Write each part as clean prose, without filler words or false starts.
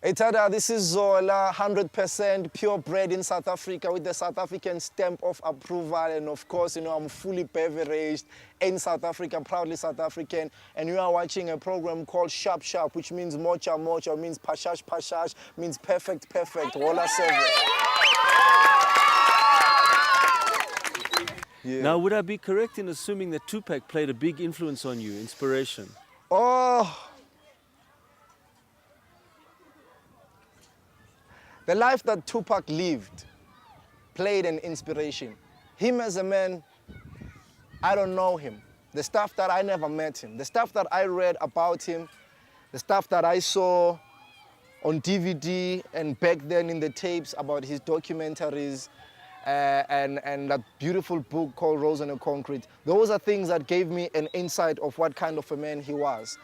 Hey Tada, this is Zola, 100% purebred in South Africa with the South African stamp of approval. And of course, I'm fully beveraged in South Africa, proudly South African. And you are watching a program called Sharp Sharp, which means mocha mocha, means pashash pashash, means perfect perfect. Wola 7. Yeah. Now, would I be correct in assuming that Tupac played a big influence on you, inspiration? Oh, the life that Tupac lived played an inspiration. Him as a man, I don't know him. The stuff that I never met him, the stuff that I read about him, the stuff that I saw on DVD and back then in the tapes about his documentaries and that beautiful book called Rose on the Concrete. Those are things that gave me an insight of what kind of a man he was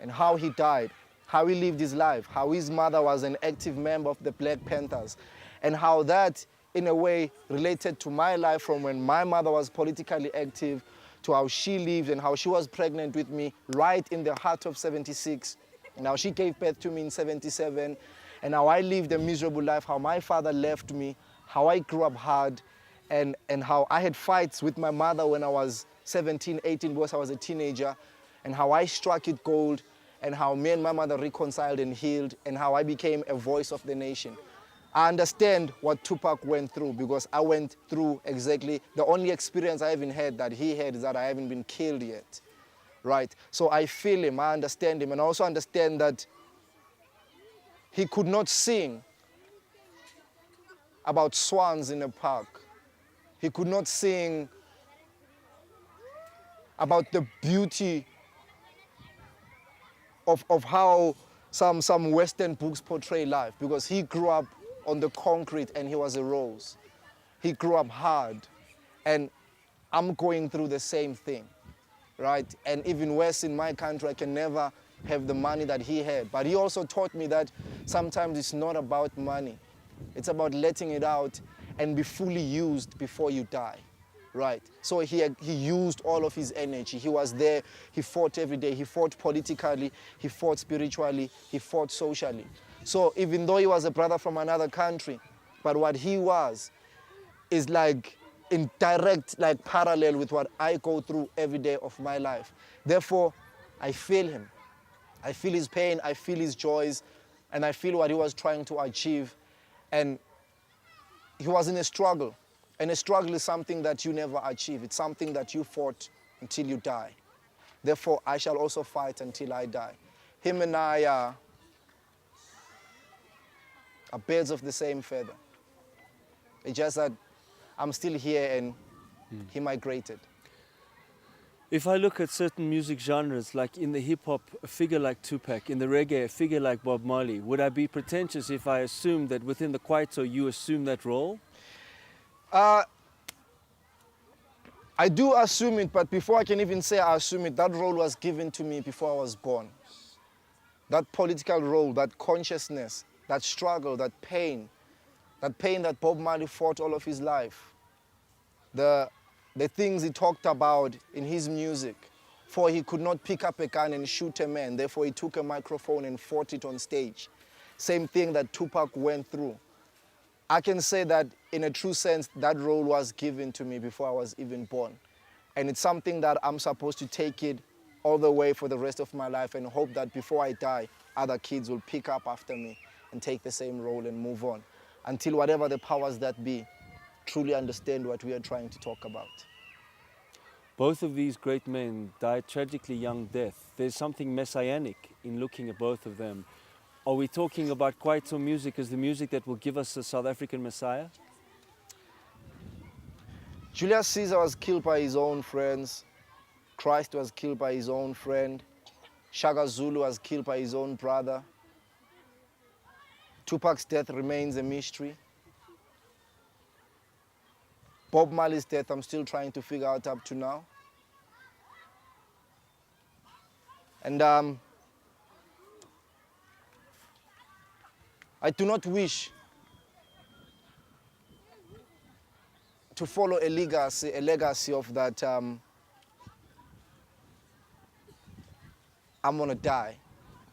and how he died, how he lived his life, how his mother was an active member of the Black Panthers, and how that, in a way, related to my life from when my mother was politically active to how she lived and how she was pregnant with me right in the heart of 76. Now she gave birth to me in 77, and how I lived a miserable life, how my father left me, how I grew up hard, and how I had fights with my mother when I was 17, 18, because I was a teenager, and how I struck it gold, and how me and my mother reconciled and healed, and how I became a voice of the nation. I understand what Tupac went through because I went through exactly the only experience I even had that he had is that I haven't been killed yet, right? So I feel him, I understand him, and I also understand that he could not sing about swans in a park. He could not sing about the beauty of how some Western books portray life because he grew up on the concrete and he was a rose. He grew up hard and I'm going through the same thing, right? And even worse in my country, I can never have the money that he had. But he also taught me that sometimes it's not about money. It's about letting it out and be fully used before you die, right? So he used all of his energy. He was there, he fought every day. He fought politically, he fought spiritually, he fought socially. So even though he was a brother from another country, but what he was is like in direct parallel with what I go through every day of my life. Therefore, I feel him. I feel his pain, I feel his joys, and I feel what he was trying to achieve. And he was in a struggle. And a struggle is something that you never achieve. It's something that you fought until you die. Therefore, I shall also fight until I die. Him and I are birds of the same feather. It's just that I'm still here and he migrated. If I look at certain music genres, like in the hip-hop, a figure like Tupac, in the reggae, a figure like Bob Marley, would I be pretentious if I assumed that within the Kwaito you assume that role? I do assume it, but before I can even say I assume it, that role was given to me before I was born. That political role, that consciousness, that struggle, that pain that Bob Marley fought all of his life. The things he talked about in his music, for he could not pick up a gun and shoot a man, therefore he took a microphone and fought it on stage. Same thing that Tupac went through. I can say that in a true sense, that role was given to me before I was even born. And it's something that I'm supposed to take it all the way for the rest of my life and hope that before I die, other kids will pick up after me and take the same role and move on until whatever the powers that be truly understand what we are trying to talk about. Both of these great men died tragically young death. There's something messianic in looking at both of them. Are we talking about Kwaito music as the music that will give us a South African Messiah? Julius Caesar was killed by his own friends. Christ was killed by his own friend. Shaka Zulu was killed by his own brother. Tupac's death remains a mystery. Bob Marley's death, I'm still trying to figure out up to now. And I do not wish to follow a legacy of that I'm gonna die.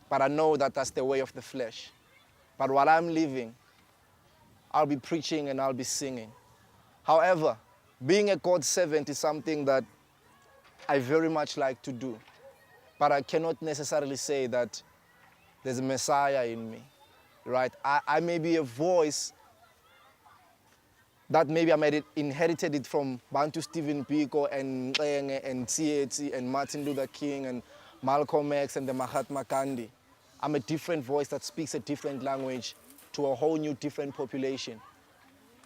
But I know that that's the way of the flesh. But while I'm living, I'll be preaching and I'll be singing. However, being a God servant is something that I very much like to do. But I cannot necessarily say that there's a Messiah in me, right? I may be a voice that maybe I might have inherited it from Bantu Stephen Biko and Ngenge and Tsietsi and Martin Luther King and Malcolm X and the Mahatma Gandhi. I'm a different voice that speaks a different language to a whole new different population.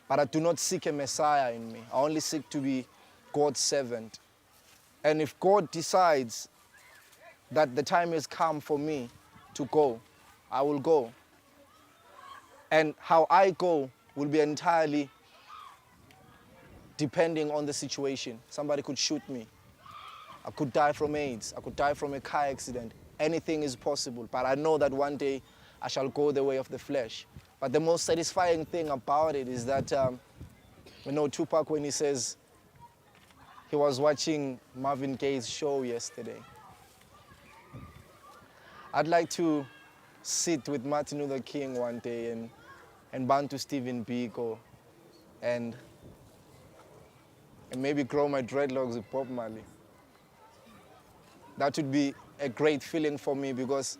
But I do not seek a Messiah in me. I only seek to be God's servant. And if God decides that the time has come for me to go, I will go. And how I go will be entirely depending on the situation. Somebody could shoot me. I could die from AIDS. I could die from a car accident. Anything is possible. But I know that one day I shall go the way of the flesh. But the most satisfying thing about it is that, Tupac, when he says he was watching Marvin Gaye's show yesterday, I'd like to sit with Martin Luther King one day and Bantu Stephen Biko and maybe grow my dreadlocks with Bob Marley. That would be a great feeling for me because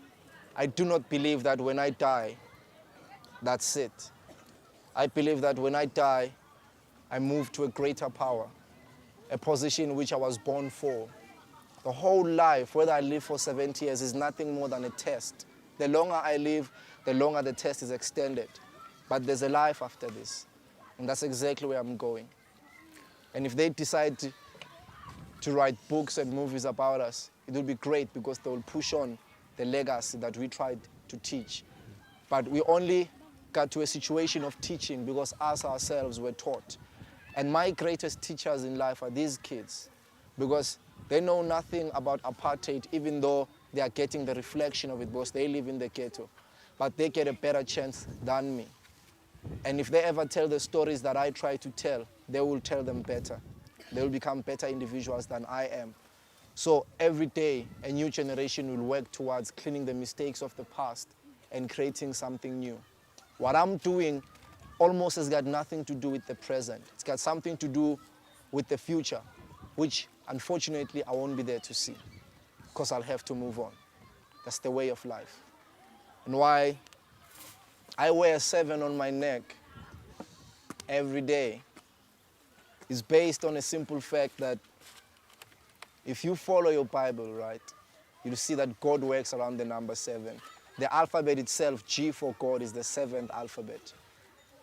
I do not believe that when I die, that's it. I believe that when I die, I move to a greater power, a position which I was born for. The whole life, whether I live for 70 years, is nothing more than a test. The longer I live, the longer the test is extended. But there's a life after this, and that's exactly where I'm going. And if they decide to write books and movies about us, it will be great because they will push on the legacy that we tried to teach. But we only got to a situation of teaching because us ourselves were taught. And my greatest teachers in life are these kids because they know nothing about apartheid, even though they are getting the reflection of it because they live in the ghetto. But they get a better chance than me. And if they ever tell the stories that I try to tell, they will tell them better. They will become better individuals than I am. So every day, a new generation will work towards cleaning the mistakes of the past and creating something new. What I'm doing almost has got nothing to do with the present. It's got something to do with the future, which unfortunately I won't be there to see because I'll have to move on. That's the way of life. And why I wear a 7 on my neck every day is based on a simple fact that if you follow your Bible, right, you'll see that God works around the number 7. The alphabet itself, G for God, is the 7th alphabet.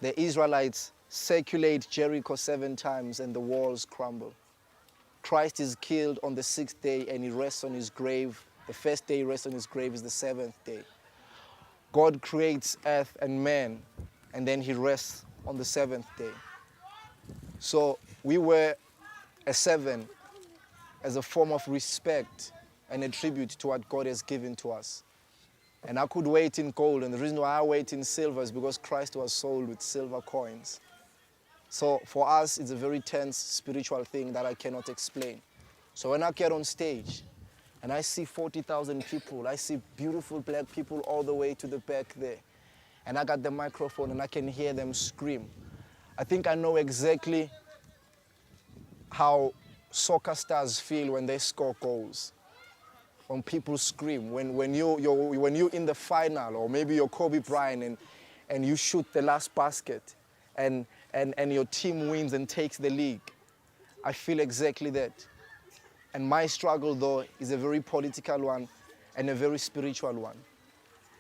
The Israelites circulate Jericho 7 times and the walls crumble. Christ is killed on the 6th day and he rests on his grave. The first day he rests on his grave is the 7th day. God creates earth and man and then he rests on the 7th day. So we wear a 7 as a form of respect and a tribute to what God has given to us. And I could wear it in gold, and the reason why I wear it in silver is because Christ was sold with silver coins. So for us, it's a very tense spiritual thing that I cannot explain. So when I get on stage and I see 40,000 people, I see beautiful black people all the way to the back there, and I got the microphone and I can hear them scream, I think I know exactly how soccer stars feel when they score goals. When people scream, when you're in the final, or maybe you're Kobe Bryant and you shoot the last basket and your team wins and takes the league. I feel exactly that. And my struggle, though, is a very political one and a very spiritual one.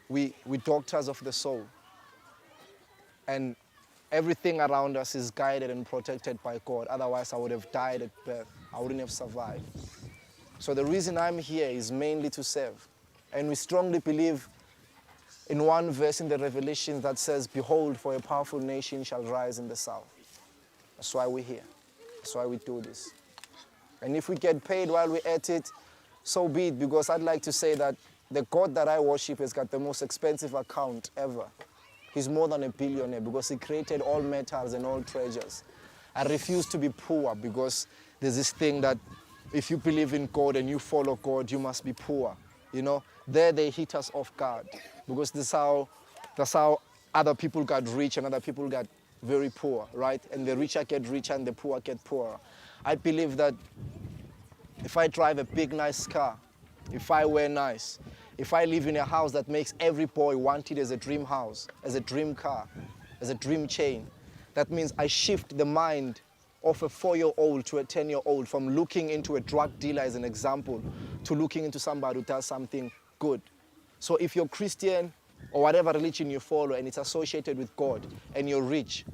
We're doctors of the soul. And everything around us is guided and protected by God. Otherwise, I would have died at birth. I wouldn't have survived. So the reason I'm here is mainly to serve. And we strongly believe in one verse in the Revelation that says, "Behold, for a powerful nation shall rise in the south." That's why we're here. That's why we do this. And if we get paid while we're at it, so be it, because I'd like to say that the God that I worship has got the most expensive account ever. He's more than a billionaire because he created all metals and all treasures. I refuse to be poor because there's this thing that if you believe in God and you follow God, you must be poor. You know, there they hit us off guard because that's how other people got rich and other people got very poor, right? And the richer get richer and the poor get poorer. I believe that if I drive a big, nice car, if I wear nice, if I live in a house that makes every boy want it as a dream house, as a dream car, as a dream chain, that means I shift the mind of a 4-year-old to a 10-year-old from looking into a drug dealer as an example to looking into somebody who does something good. So if you're Christian or whatever religion you follow and it's associated with God and you're rich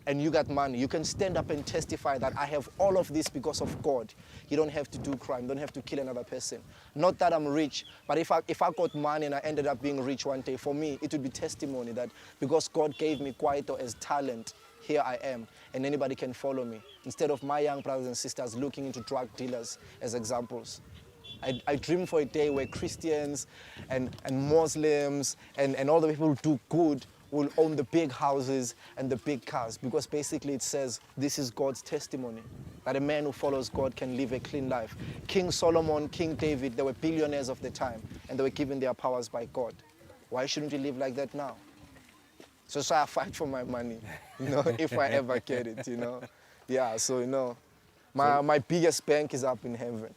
and you got money, you can stand up and testify that I have all of this because of God. You don't have to do crime, you don't have to kill another person. Not that I'm rich, but if I got money and I ended up being rich one day, for me, it would be testimony that because God gave me Kwaito as talent, here I am, and anybody can follow me. Instead of my young brothers and sisters looking into drug dealers as examples. I dream for a day where Christians and Muslims and all the people who do good will own the big houses and the big cars, because basically it says this is God's testimony, that a man who follows God can live a clean life. King Solomon, King David, they were billionaires of the time and they were given their powers by God. Why shouldn't we live like that now? So I fight for my money, if I ever get it, Yeah, so, my biggest bank is up in heaven.